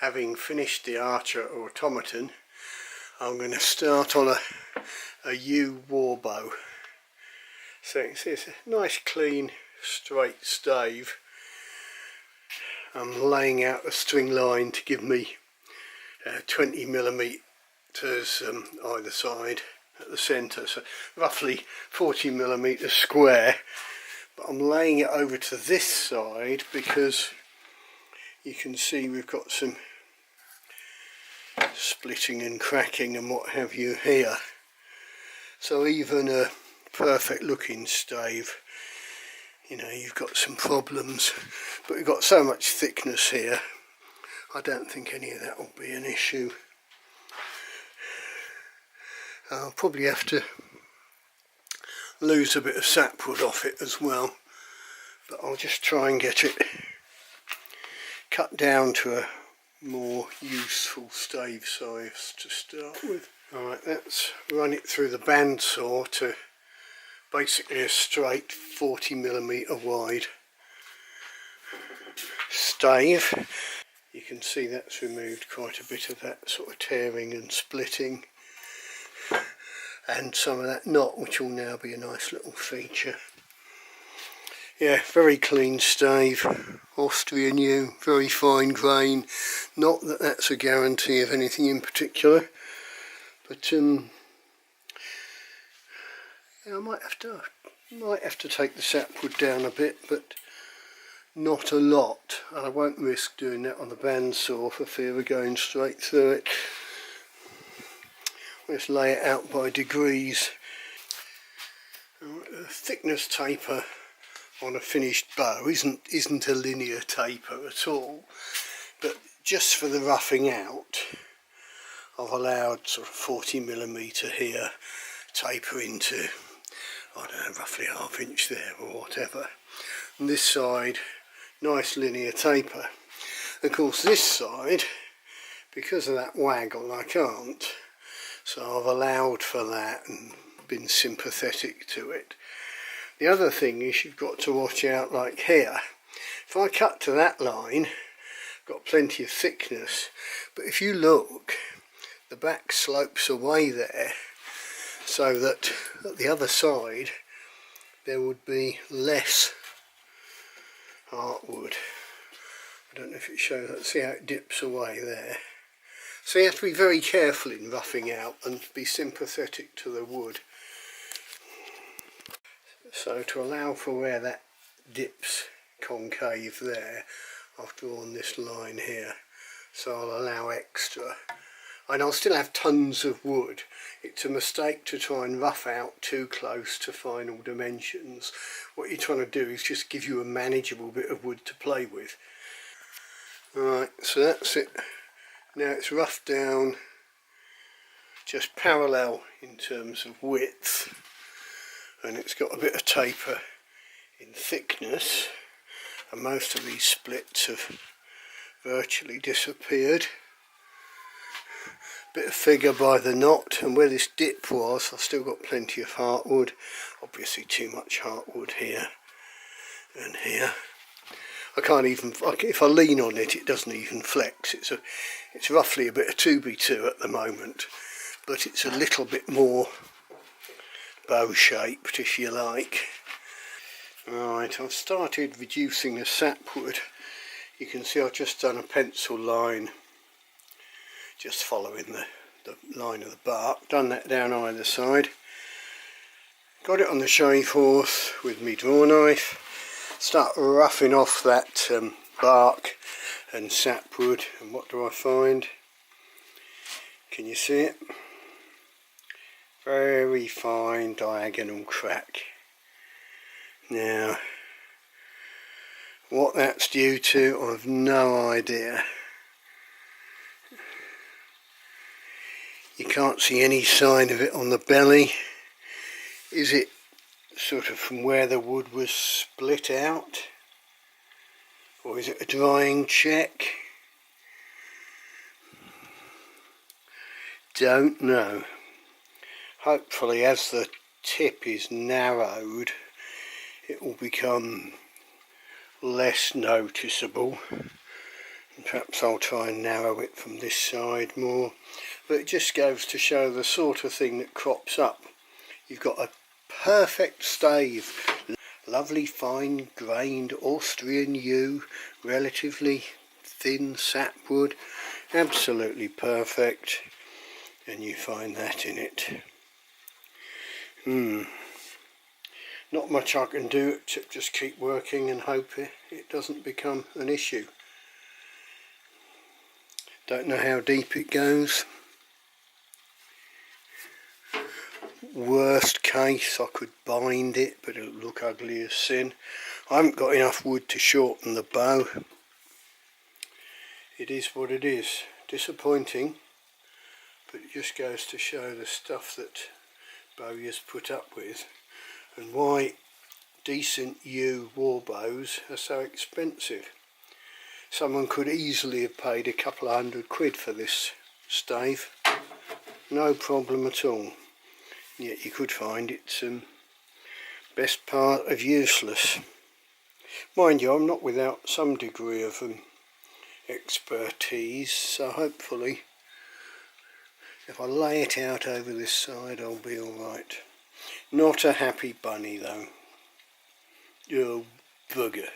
having finished the Archer automaton, I'm going to start on a Yew Warbow. So it's a nice clean straight stave. I'm laying out a string line to give me 20mm either side at the centre, so roughly 40mm square. But I'm laying it over to this side because you can see we've got some splitting and cracking and what have you here. So even a perfect looking stave, you know, you've got some problems, but we've got so much thickness here, I don't think any of that will be an issue. I'll probably have to lose a bit of sapwood off it as well, but I'll just try and get it cut down to a more useful stave size to start with. Alright, let's run it through the bandsaw to basically a straight 40mm wide stave. You can see that's removed quite a bit of that sort of tearing and splitting and some of that knot, which will now be a nice little feature. Yeah, very clean stave, Austrian Yew, very fine grain. Not that that's a guarantee of anything in particular, but yeah, I might have to take the sapwood down a bit, but not a lot. And I won't risk doing that on the bandsaw for fear of going straight through it. Let's lay it out by degrees. The thickness taper on a finished bow isn't a linear taper at all, but just for the roughing out I've allowed sort of 40mm here, taper into, I don't know, roughly ½ inch there or whatever. And this side, nice linear taper. Of course this side, because of that waggle, I can't, so I've allowed for that and been sympathetic to it. The other thing is you've got to watch out, like here. If I cut to that line, I've got plenty of thickness, but if you look, the back slopes away there, so that at the other side there would be less heartwood. I don't know if it shows that. See how it dips away there. So you have to be very careful in roughing out and be sympathetic to the wood. So to allow for where that dips concave there, I've drawn this line here, so I'll allow extra. And I'll still have tons of wood. It's a mistake to try and rough out too close to final dimensions. What you're trying to do is just give you a manageable bit of wood to play with. Alright, so that's it. Now it's roughed down just parallel in terms of width, and it's got a bit of taper in thickness, and most of these splits have virtually disappeared. Bit of figure by the knot, and where this dip was I've still got plenty of heartwood. Obviously too much heartwood here and here. I can't even, if I lean on it, it doesn't even flex. It's roughly a bit of 2x2 at the moment, but it's a little bit more bow shaped, if you like. Right, I've started reducing the sapwood. You can see I've just done a pencil line, just following the line of the bark. Done that down either side. Got it on the shave horse with my draw knife. Start roughing off that bark and sapwood, and what do I find? Can you see it? Very fine diagonal crack. Now, what that's due to, I've no idea. You can't see any sign of it on the belly. Is it sort of from where the wood was split out, or is it a drying check? Don't know. Hopefully as the tip is narrowed it will become less noticeable. Perhaps I'll try and narrow it from this side more, but it just goes to show the sort of thing that crops up. You've got a perfect stave, lovely fine grained Austrian yew, relatively thin sapwood, absolutely perfect, and you find that in it. Not much I can do except just keep working and hope it doesn't become an issue. Don't know how deep it goes. Worst case I could bind it, but it'll look ugly as sin. I haven't got enough wood to shorten the bow. It is what it is. Disappointing, but it just goes to show the stuff that bowyers put up with and why decent yew warbows are so expensive. Someone could easily have paid a couple of £100 for this stave, no problem at all. Yet you could find it's best part of useless. Mind you, I'm not without some degree of expertise, so hopefully if I lay it out over this side I'll be alright. Not a happy bunny though. Oh bugger.